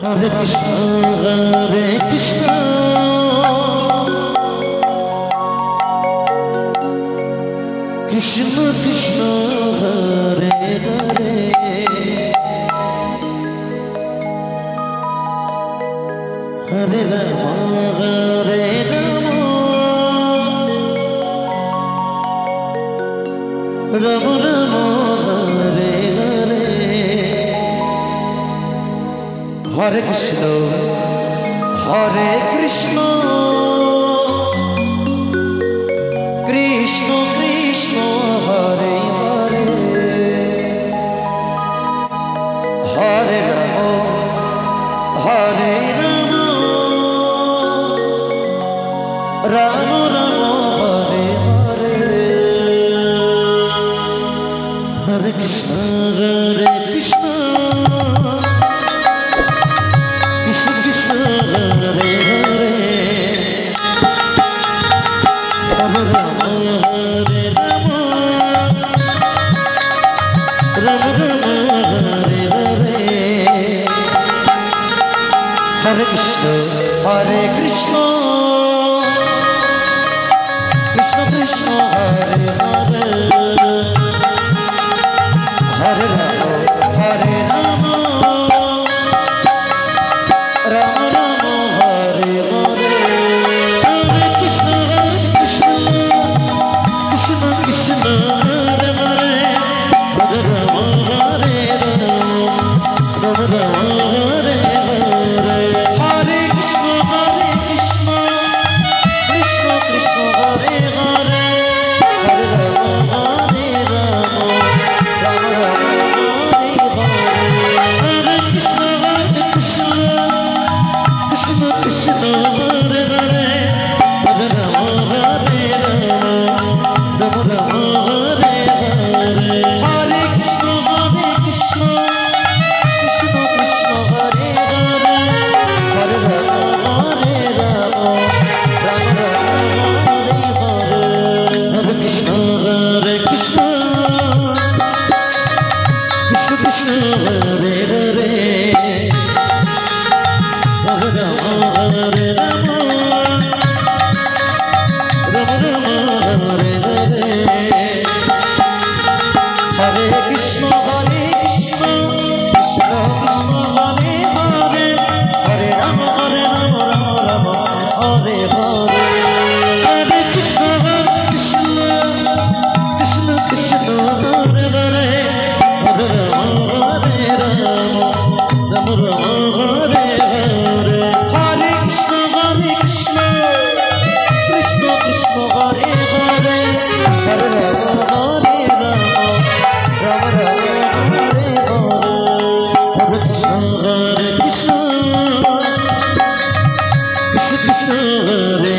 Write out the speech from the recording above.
Hare Krishna, Krishna Krishna, Hare Hare, Hare Rama, Hare Rama, Rama Rama, Hare Hare, Hare Krishna, Hare Krishna, Krishna Krishna, Hare Hare, Hare Rama, Hare Rama, Rama Rama, Hare Hare, Hare Krishna, Hare Krishna, Krishna Krishna, Hare Hare, Hare Rama, Hare Rama, Rama Rama, Hare Hare, Hare Krishna, Hare Krishna, Krishna Krishna, Hare Hare, Hare Rama, Hare Rama, Rama Rama, Hare Hare, Hare Krishna, Krishna Krishna, Hare Hare, Hare Rama, Hare Rama, Rama Rama, Hare Hare, Hare Krishna, Krishna Krishna, Hare Hare, Hare Rama, Hare Rama, Rama Rama, Hare Hare, Hare Krishna, Krishna Krishna, Hare Hare, Hare Rama, Hare Rama, Rama Rama, Hare Hare, Hare Krishna, Krishna Krishna, Hare Hare, Hare Rama, Hare Rama, Rama Rama, Hare Hare, Hare Krishna, Krishna Krishna, Hare Hare, Hare Rama, Hare Rama, Rama Rama, Hare Hare, Hare Krishna, Krishna Krishna, Hare Hare, Hare Rama, Rama Rama, Hare Hare, Hare Krishna, Krishna Krishna, Hare Hare, Hare Rama, Hare Rama, Rama Rama, Hare Hare, Hare Krishna, Krishna Krishna, Hare Hare, Hare Rama, Hare Rama, Rama Rama, Hare Hare, Hare Krishna, Krishna Krishna, Hare